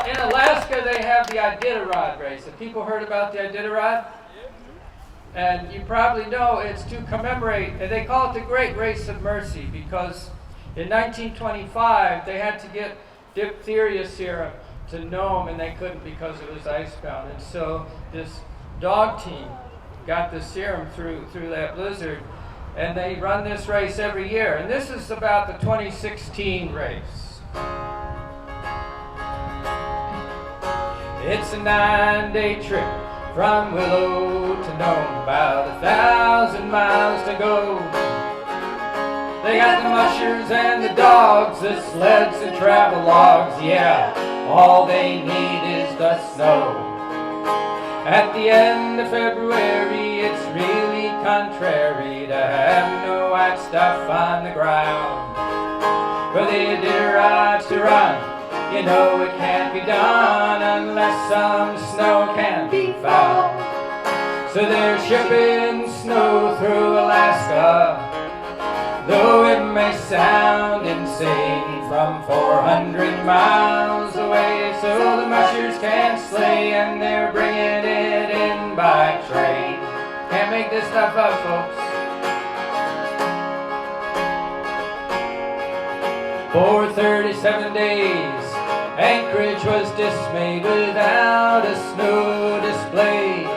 Well, in Alaska, they have the Iditarod race. Have people heard about the Iditarod? And you probably know it's to commemorate, and they call it the Great Race of Mercy, because in 1925, they had to get diphtheria serum to Nome, and they couldn't because it was icebound. And so this dog team got the serum through that blizzard, and they run this race every year. And this is about the 2016 race. It's a 9-day trip from Willow to Nome, about 1,000 miles to go. They got the mushers and the dogs, the sleds and travel logs, yeah, all they need is the snow. At the end of February, it's really contrary to have no white stuff on the ground. For the Iditarods to run, you know it can't be done unless some snow can be found. So they're shipping snow through Alaska, though it may sound insane, from 400 miles away, so the mushers can't sleigh, and they're bringing it in by train. Can't make this stuff up, folks. For 37 days, Anchorage was dismayed without a snow display.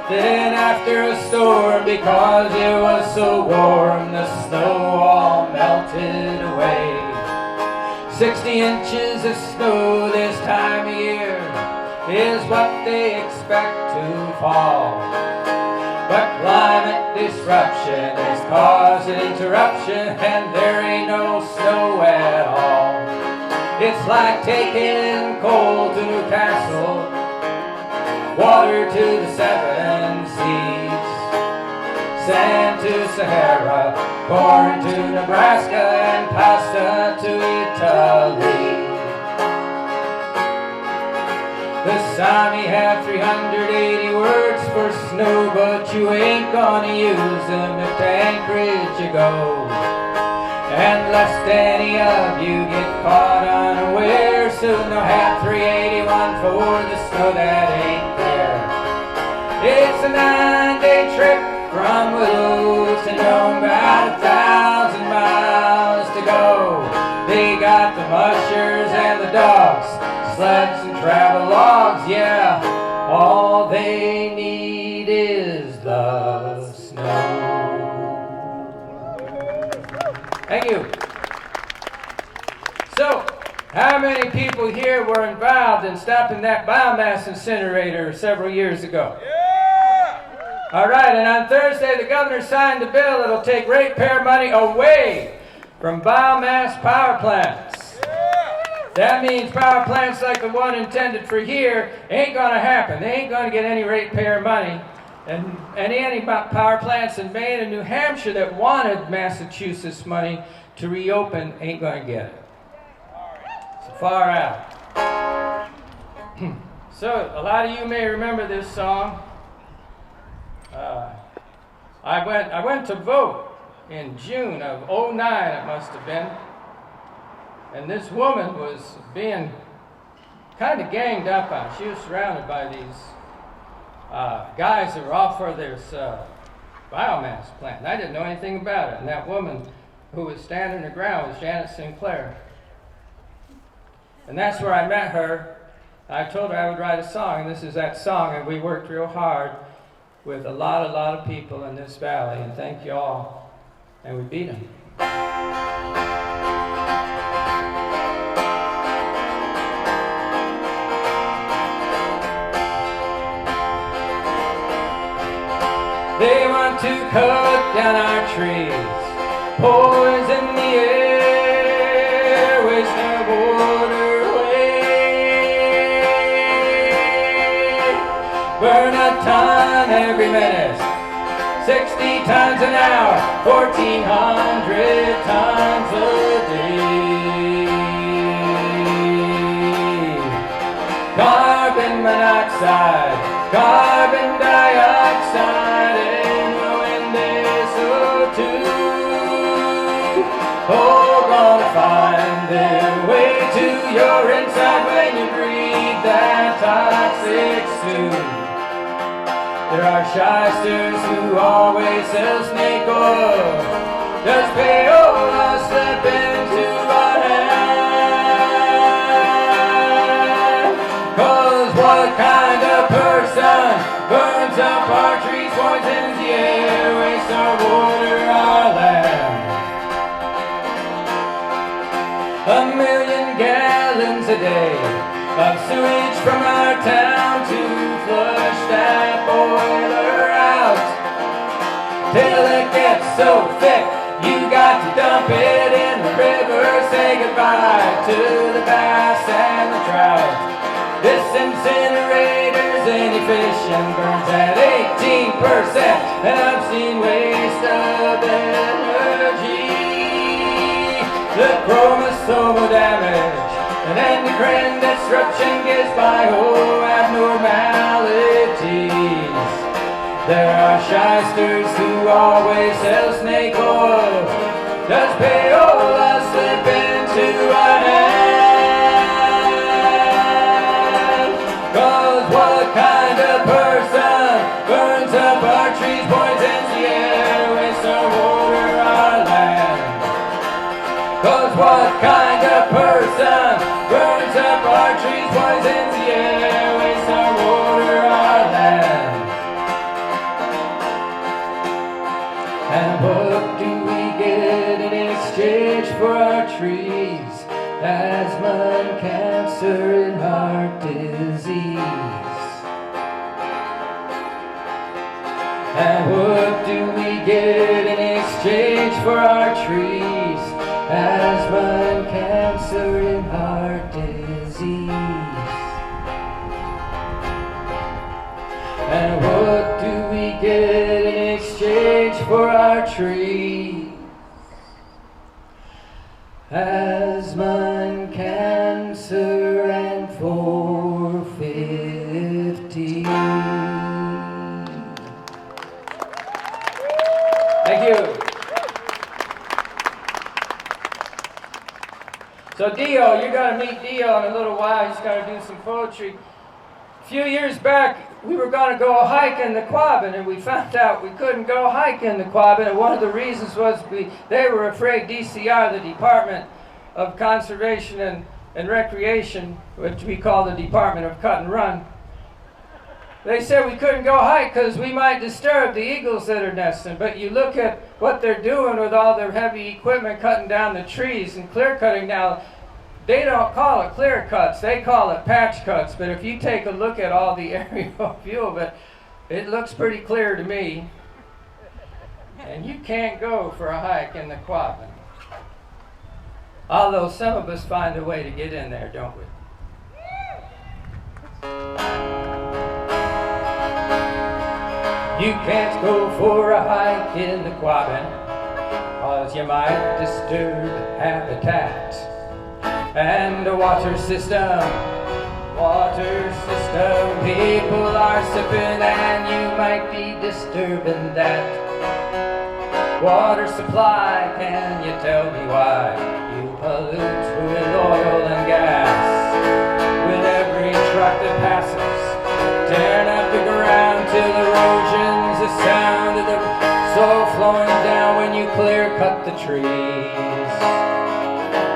Then after a storm, because it was so warm, the snow all melted away. 60 inches of snow this time of year is what they expect to fall. But climate disruption is causing interruption, and there ain't no snow at all. It's like taking coal to Newcastle, water to the 7 seas, sand to Sahara, corn to Nebraska, and pasta to Italy. The Sami have 380 words for snow, but you ain't gonna use them if to Anchorage you go. And lest any of you get caught unaware, soon they'll have 381 for the snow that ain't there. It's a 9-day trip from Willow to Nome, about 1,000 miles to go. They got the mushers and the dogs, sleds and travel logs, yeah, all they need is the snow. Thank you. So, how many people here were involved in stopping that biomass incinerator several years ago? Yeah! All right, and on Thursday, the governor signed the bill that'll take ratepayer money away from biomass power plants. Yeah! That means power plants like the one intended for here ain't going to happen. They ain't going to get any ratepayer money. And any power plants in Maine and New Hampshire that wanted Massachusetts money to reopen ain't going to get it. It's far out. So a lot of you may remember this song. I went to vote in June of '09, it must have been. And this woman was being kind of ganged up on. She was surrounded by these guys that were all for this biomass plant. And I didn't know anything about it. And that woman who was standing her ground was Janet Sinclair. And that's where I met her. I told her I would write a song, and this is that song. And we worked real hard with a lot of people in this valley. And thank you all. And we beat them. They want to cut down our trees, poison the air, waste our water away, burn a ton every minute, 60 tons an hour, 1,400 tons a day. Carbon monoxide, carbon dioxide, all gonna find their way to your inside when you breathe. need that toxic suit. There are shysters who always sell snake oil. Does payola slip into our hand? 'Cause what kind of person burns up our trees, poisons the air, wastes our water, our land? 1,000,000 gallons a day of sewage from our town to flush that boiler out. Till it gets so thick, you got to dump it in the river. Say goodbye to the bass and the trout. This incinerator's inefficient, burns at 18%, and I've seen waste of energy. The chromosomal damage and endocrine disruption gives bio-abnormalities. There are shysters who always sell snake oil. Does payola slip into our hand? 'Cause what kind of person burns up our trees, poisons the air, wastes our water, our land? 'Cause what kind of person burns up our trees, poisons the air, wastes our water, our land? And what do we get in exchange for our trees? Asthma and cancer and heart disease. And what do we get in exchange for our trees? Asthma and cancer and heart disease. And what do we get in exchange for our trees? Asthma and cancer and 450. Thank you. So Dio, you're going to meet Dio in a little while. He's going to do some poetry. A few years back, we were going to go hike in the Quabbin, and we found out we couldn't go hike in the Quabbin, and one of the reasons was they were afraid DCR, the Department of Conservation and Recreation, which we call the Department of Cut and Run, they said we couldn't go hike because we might disturb the eagles that are nesting. But you look at what they're doing with all their heavy equipment cutting down the trees and clear cutting now. They don't call it clear cuts, they call it patch cuts. But if you take a look at all the aerial view of it, it looks pretty clear to me. And you can't go for a hike in the Quabbin. Although some of us find a way to get in there, don't we? You can't go for a hike in the Quabbin, 'cause you might disturb habitat and the water system. People are sipping and you might be disturbing that water supply. Can you tell me why you pollute with oil and gas? With every truck that passes, tearing up the ground till erosion's the sound of the soil flowing down when you clear cut the trees.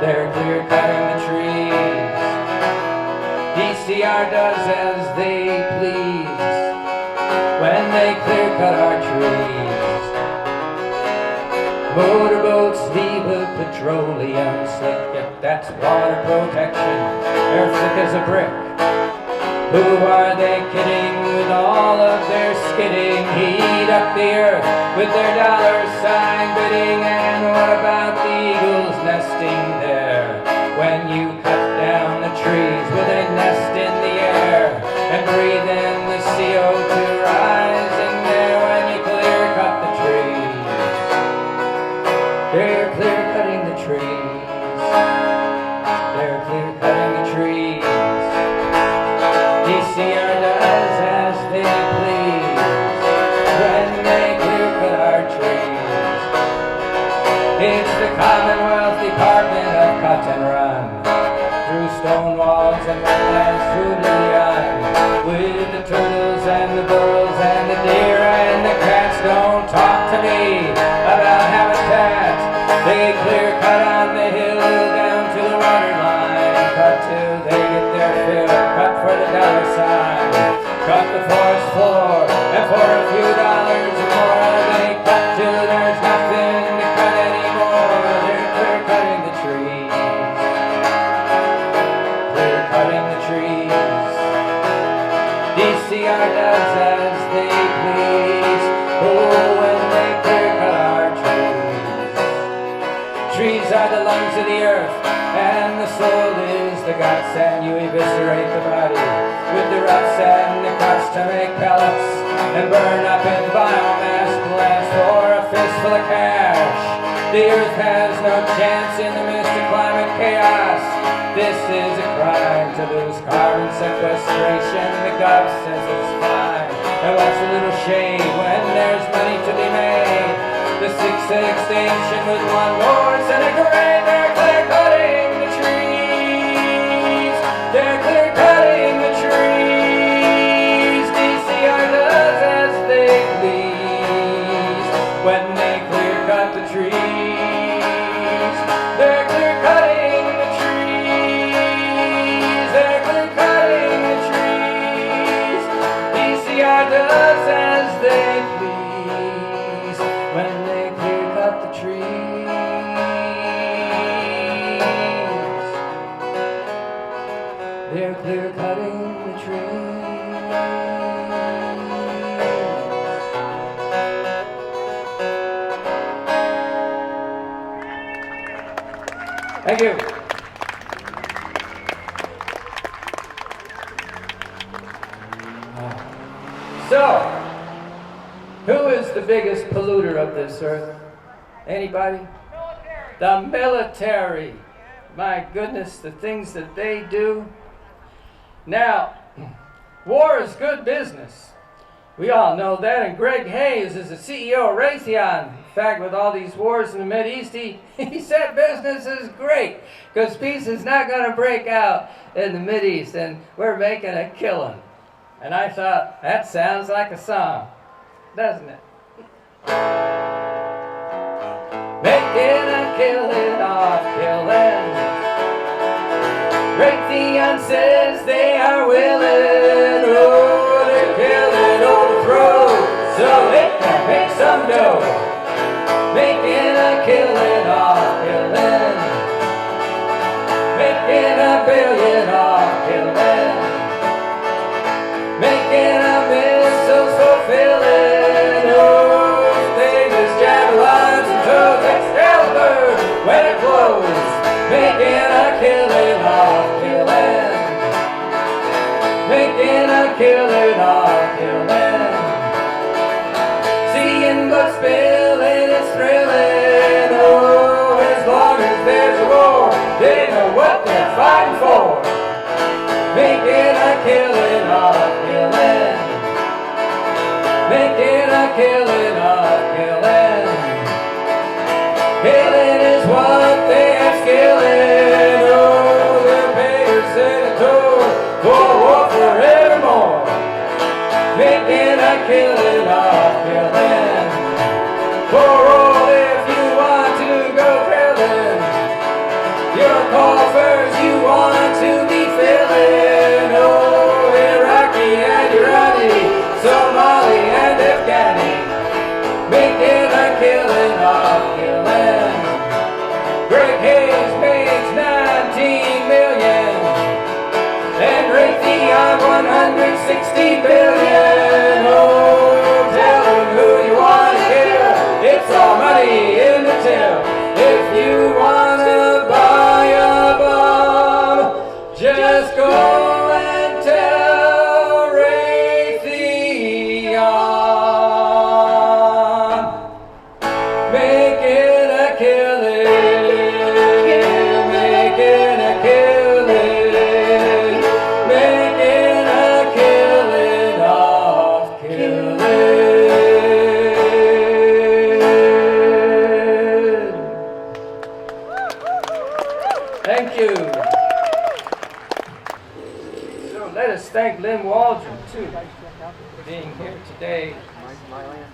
They're clear cutting the trees. DCR does as they please when they clear cut our trees. Motorboats leave a petroleum slick, if that's water protection, they're thick as a brick. Who are they kidding with all of their skidding? Heat up the earth with their dollar sign bidding. And what about the eagles nesting there? When you cut down the trees, will they nest in the air and breathe in the CO2 rising there when you clear cut the trees? They're clear cutting the trees. They're clear cutting the trees. DCR does as they please when they clear cut our trees. It's the Commonwealth Department of Cut and Run, through stone walls and wetlands, food and the soul is the guts, and you eviscerate the body with the ruts and the cuts to make pellets and burn up in biomass plants for a fistful of cash. The earth has no chance in the midst of climate chaos. This is a crime to lose carbon sequestration. The gov says it's fine, and what's a little shade when there's money to be made? The sixth extinction with one more centigrade. They're clear cutting the trees. They're clear cutting the trees. DCR does as they please when they clear cut the trees. They're clear cutting the trees. They're clear cutting the trees. DCR does as they please when they clear cut the trees. They're clear cutting the trees. Thank you. So, who is the biggest polluter of this earth? Anybody? The military. My goodness, the things that they do. Now, war is good business. We all know that, and Greg Hayes is the CEO of Raytheon. In fact, with all these wars in the Mideast, he said business is great, because peace is not going to break out in the Mideast, and we're making a killing. And I thought, that sounds like a song, doesn't it? Making a killing off killing. Raytheon says they are willing, oh, they're killing overthrow, so they can make some dough. Making a killing off killing. Making $1 billion off killing. Making a missiles fulfilling, oh, famous javelins and toes, Excalibur when it blows. Making a killing off killing. Making a killing off killing. Seeing blood spilling is thrilling, oh, as long as there's a war, they know what they're fighting for. Making a killing off killing. Making a killing off killing. Killing is what they have skill in. Oh, their payers set a toll for war forevermore. Making a killing off killing. For all if you want to go drilling, your coffers you want to be filling. Oh, Iraqi and Irani, Somali and Afghani. Making a killing off killing. Greg Hayes makes 19 million, and Raytheon 160 billion. Oh, tell them who you want to kill. It's all money in the till. If you want to buy a bomb, just go and tell Raytheon. Making a killing, making a killing, making a killing off killing. Thank you. So let us thank Lynne Waldron too for being here today.